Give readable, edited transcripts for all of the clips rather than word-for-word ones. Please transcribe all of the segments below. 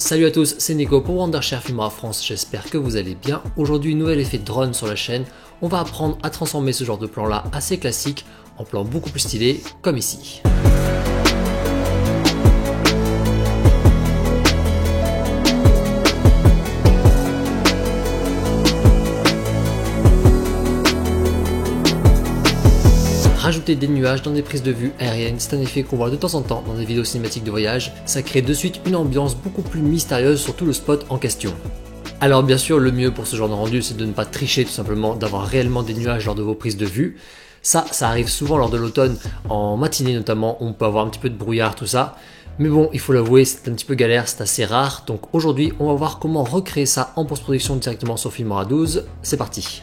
Salut à tous, c'est Nico pour Wondershare Filmora France, j'espère que vous allez bien. Aujourd'hui, nouvel effet de drone sur la chaîne. On va apprendre à transformer ce genre de plan là assez classique en plan beaucoup plus stylé, comme ici. Rajouter des nuages dans des prises de vue aériennes, c'est un effet qu'on voit de temps en temps dans des vidéos cinématiques de voyage. Ça crée de suite une ambiance beaucoup plus mystérieuse sur tout le spot en question. Alors bien sûr, le mieux pour ce genre de rendu, c'est de ne pas tricher tout simplement, d'avoir réellement des nuages lors de vos prises de vue. Ça arrive souvent lors de l'automne, en matinée notamment, on peut avoir un petit peu de brouillard, tout ça. Mais bon, il faut l'avouer, c'est un petit peu galère, c'est assez rare. Donc aujourd'hui, on va voir comment recréer ça en post-production directement sur Filmora 12. C'est parti.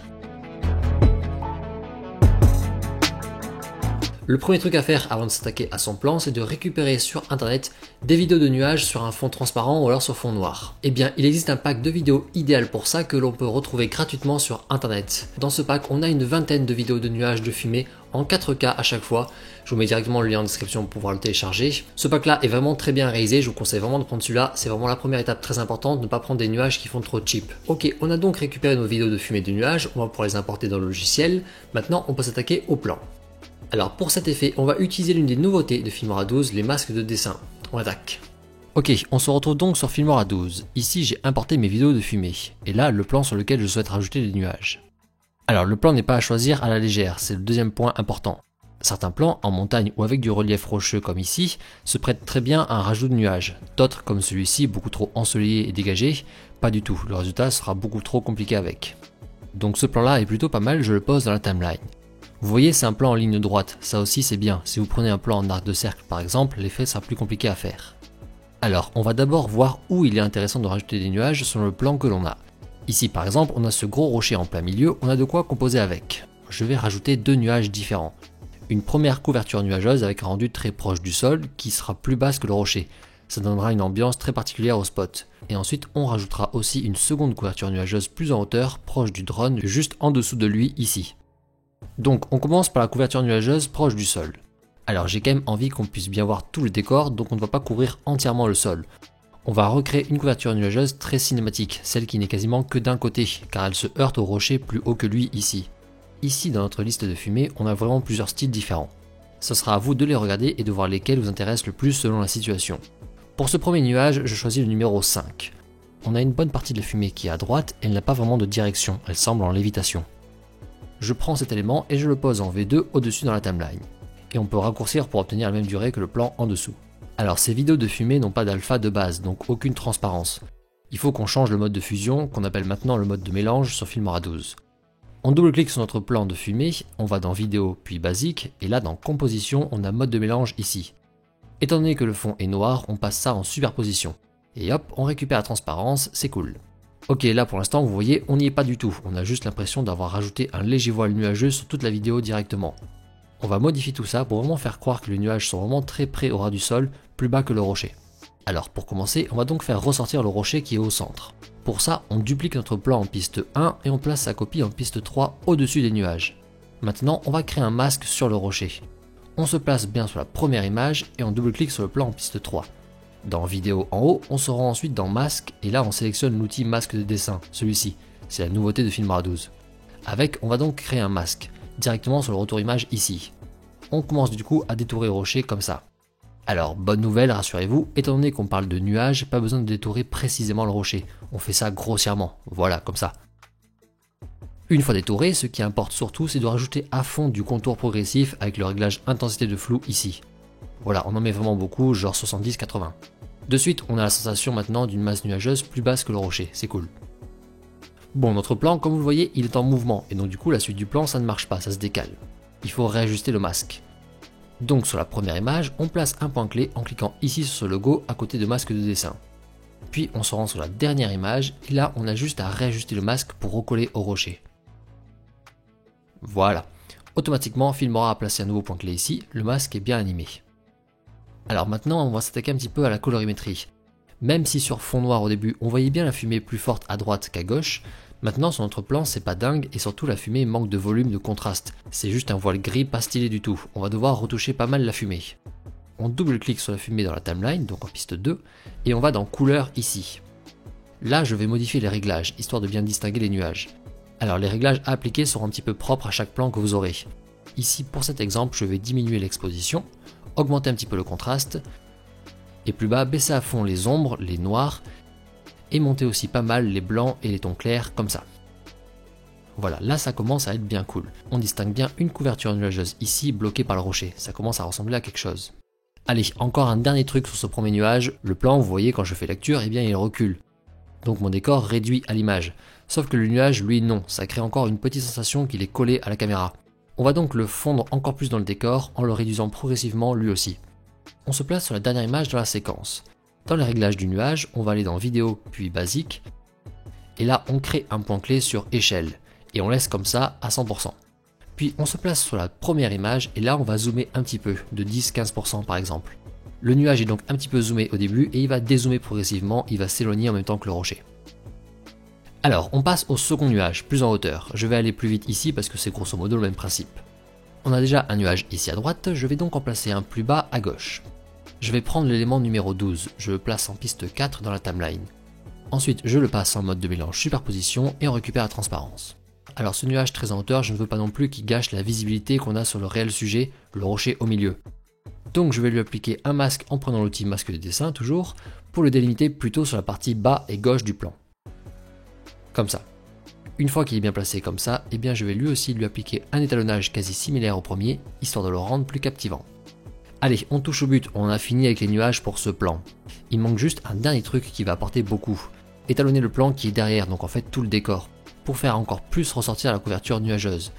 Le premier truc à faire avant de s'attaquer à son plan, c'est de récupérer sur internet des vidéos de nuages sur un fond transparent ou alors sur fond noir. Eh bien, il existe un pack de vidéos idéal pour ça que l'on peut retrouver gratuitement sur internet. Dans ce pack, on a une vingtaine de vidéos de nuages de fumée en 4K à chaque fois. Je vous mets directement le lien en description pour pouvoir le télécharger. Ce pack là est vraiment très bien réalisé, je vous conseille vraiment de prendre celui-là. C'est vraiment la première étape très importante, de ne pas prendre des nuages qui font trop cheap. Ok, on a donc récupéré nos vidéos de fumée de nuages, on va pouvoir les importer dans le logiciel. Maintenant, on peut s'attaquer au plan. Alors pour cet effet, on va utiliser l'une des nouveautés de Filmora 12, les masques de dessin. On attaque. Ok, on se retrouve donc sur Filmora 12. Ici, j'ai importé mes vidéos de fumée. Et là, le plan sur lequel je souhaite rajouter des nuages. Alors le plan n'est pas à choisir à la légère, c'est le deuxième point important. Certains plans, en montagne ou avec du relief rocheux comme ici, se prêtent très bien à un rajout de nuages. D'autres, comme celui-ci, beaucoup trop ensoleillé et dégagé, pas du tout. Le résultat sera beaucoup trop compliqué avec. Donc ce plan-là est plutôt pas mal, je le pose dans la timeline. Vous voyez, c'est un plan en ligne droite, ça aussi c'est bien. Si vous prenez un plan en arc de cercle par exemple, l'effet sera plus compliqué à faire. Alors, on va d'abord voir où il est intéressant de rajouter des nuages sur le plan que l'on a. Ici par exemple, on a ce gros rocher en plein milieu, on a de quoi composer avec. Je vais rajouter deux nuages différents. Une première couverture nuageuse avec un rendu très proche du sol qui sera plus basse que le rocher. Ça donnera une ambiance très particulière au spot. Et ensuite, on rajoutera aussi une seconde couverture nuageuse plus en hauteur, proche du drone, juste en dessous de lui ici. Donc on commence par la couverture nuageuse proche du sol. Alors j'ai quand même envie qu'on puisse bien voir tout le décor, donc on ne va pas couvrir entièrement le sol. On va recréer une couverture nuageuse très cinématique, celle qui n'est quasiment que d'un côté, car elle se heurte au rocher plus haut que lui ici. Ici dans notre liste de fumée, on a vraiment plusieurs styles différents. Ce sera à vous de les regarder et de voir lesquels vous intéressent le plus selon la situation. Pour ce premier nuage, je choisis le numéro 5. On a une bonne partie de la fumée qui est à droite et elle n'a pas vraiment de direction, elle semble en lévitation. Je prends cet élément et je le pose en V2 au-dessus dans la timeline. Et on peut raccourcir pour obtenir la même durée que le plan en dessous. Alors ces vidéos de fumée n'ont pas d'alpha de base, donc aucune transparence. Il faut qu'on change le mode de fusion, qu'on appelle maintenant le mode de mélange sur Filmora 12. On double-clique sur notre plan de fumée, on va dans vidéo puis basique, et là dans composition on a mode de mélange ici. Étant donné que le fond est noir, on passe ça en superposition. Et hop, on récupère la transparence, c'est cool. Ok, là pour l'instant vous voyez, on n'y est pas du tout, on a juste l'impression d'avoir rajouté un léger voile nuageux sur toute la vidéo directement. On va modifier tout ça pour vraiment faire croire que les nuages sont vraiment très près au ras du sol, plus bas que le rocher. Alors pour commencer, on va donc faire ressortir le rocher qui est au centre. Pour ça, on duplique notre plan en piste 1 et on place sa copie en piste 3 au-dessus des nuages. Maintenant, on va créer un masque sur le rocher. On se place bien sur la première image et on double-clique sur le plan en piste 3. Dans vidéo en haut, on se rend ensuite dans masque et là on sélectionne l'outil masque de dessin, celui-ci, c'est la nouveauté de Filmora 12. Avec, on va donc créer un masque, directement sur le retour image ici. On commence du coup à détourer le rocher comme ça. Alors, bonne nouvelle, rassurez-vous, étant donné qu'on parle de nuages, pas besoin de détourer précisément le rocher, on fait ça grossièrement, voilà, comme ça. Une fois détouré, ce qui importe surtout, c'est de rajouter à fond du contour progressif avec le réglage intensité de flou ici. Voilà, on en met vraiment beaucoup, genre 70-80. De suite, on a la sensation maintenant d'une masse nuageuse plus basse que le rocher, c'est cool. Bon, notre plan, comme vous le voyez, il est en mouvement, et donc du coup la suite du plan ça ne marche pas, ça se décale. Il faut réajuster le masque. Donc sur la première image, on place un point clé en cliquant ici sur ce logo à côté de masque de dessin. Puis on se rend sur la dernière image, et là on a juste à réajuster le masque pour recoller au rocher. Voilà. Automatiquement, Filmora a placé un nouveau point clé ici, le masque est bien animé. Alors maintenant, on va s'attaquer un petit peu à la colorimétrie. Même si sur fond noir au début, on voyait bien la fumée plus forte à droite qu'à gauche, maintenant sur notre plan, c'est pas dingue et surtout la fumée manque de volume de contraste. C'est juste un voile gris pas stylé du tout, on va devoir retoucher pas mal la fumée. On double-clique sur la fumée dans la timeline, donc en piste 2, et on va dans couleur ici. Là, je vais modifier les réglages, histoire de bien distinguer les nuages. Alors les réglages à appliquer seront un petit peu propres à chaque plan que vous aurez. Ici, pour cet exemple, je vais diminuer l'exposition, augmenter un petit peu le contraste, et plus bas, baisser à fond les ombres, les noirs, et monter aussi pas mal les blancs et les tons clairs, comme ça. Voilà, là ça commence à être bien cool. On distingue bien une couverture nuageuse ici, bloquée par le rocher. Ça commence à ressembler à quelque chose. Allez, encore un dernier truc sur ce premier nuage. Le plan, vous voyez, quand je fais lecture, eh bien il recule. Donc mon décor réduit à l'image. Sauf que le nuage, lui, non. Ça crée encore une petite sensation qu'il est collé à la caméra. On va donc le fondre encore plus dans le décor en le réduisant progressivement lui aussi. On se place sur la dernière image de la séquence. Dans les réglages du nuage, on va aller dans vidéo puis basique. Et là, on crée un point clé sur échelle. Et on laisse comme ça à 100%. Puis on se place sur la première image et là on va zoomer un petit peu, de 10-15% par exemple. Le nuage est donc un petit peu zoomé au début et il va dézoomer progressivement, il va s'éloigner en même temps que le rocher. Alors on passe au second nuage, plus en hauteur. Je vais aller plus vite ici parce que c'est grosso modo le même principe. On a déjà un nuage ici à droite, je vais donc en placer un plus bas à gauche. Je vais prendre l'élément numéro 12, je le place en piste 4 dans la timeline. Ensuite je le passe en mode de mélange superposition et on récupère la transparence. Alors ce nuage très en hauteur, je ne veux pas non plus qu'il gâche la visibilité qu'on a sur le réel sujet, le rocher au milieu. Donc je vais lui appliquer un masque en prenant l'outil masque de dessin toujours, pour le délimiter plutôt sur la partie bas et gauche du plan. Comme ça. Une fois qu'il est bien placé comme ça, eh bien je vais lui aussi lui appliquer un étalonnage quasi similaire au premier, histoire de le rendre plus captivant. Allez, on touche au but, on a fini avec les nuages pour ce plan. Il manque juste un dernier truc qui va apporter beaucoup. Étalonner le plan qui est derrière, donc en fait tout le décor, pour faire encore plus ressortir la couverture nuageuse.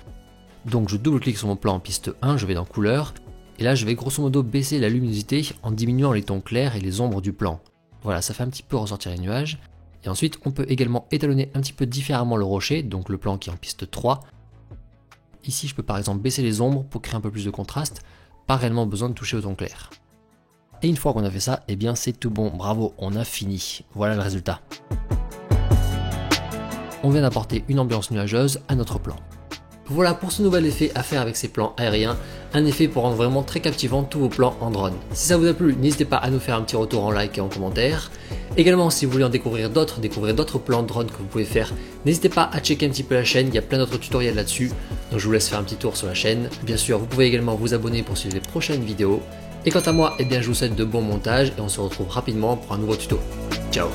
Donc je double-clique sur mon plan en piste 1, je vais dans couleur, et là je vais grosso modo baisser la luminosité en diminuant les tons clairs et les ombres du plan. Voilà, ça fait un petit peu ressortir les nuages. Et ensuite on peut également étalonner un petit peu différemment le rocher, donc le plan qui est en piste 3. Ici je peux par exemple baisser les ombres pour créer un peu plus de contraste, pas réellement besoin de toucher au ton clair. Et une fois qu'on a fait ça, eh bien c'est tout bon, bravo, on a fini. Voilà le résultat. On vient d'apporter une ambiance nuageuse à notre plan. Voilà pour ce nouvel effet à faire avec ces plans aériens, un effet pour rendre vraiment très captivant tous vos plans en drone. Si ça vous a plu, n'hésitez pas à nous faire un petit retour en like et en commentaire. Également, si vous voulez en découvrir d'autres plans de drone que vous pouvez faire, n'hésitez pas à checker un petit peu la chaîne, il y a plein d'autres tutoriels là-dessus, donc je vous laisse faire un petit tour sur la chaîne. Bien sûr, vous pouvez également vous abonner pour suivre les prochaines vidéos. Et quant à moi, eh bien, je vous souhaite de bons montages et on se retrouve rapidement pour un nouveau tuto. Ciao!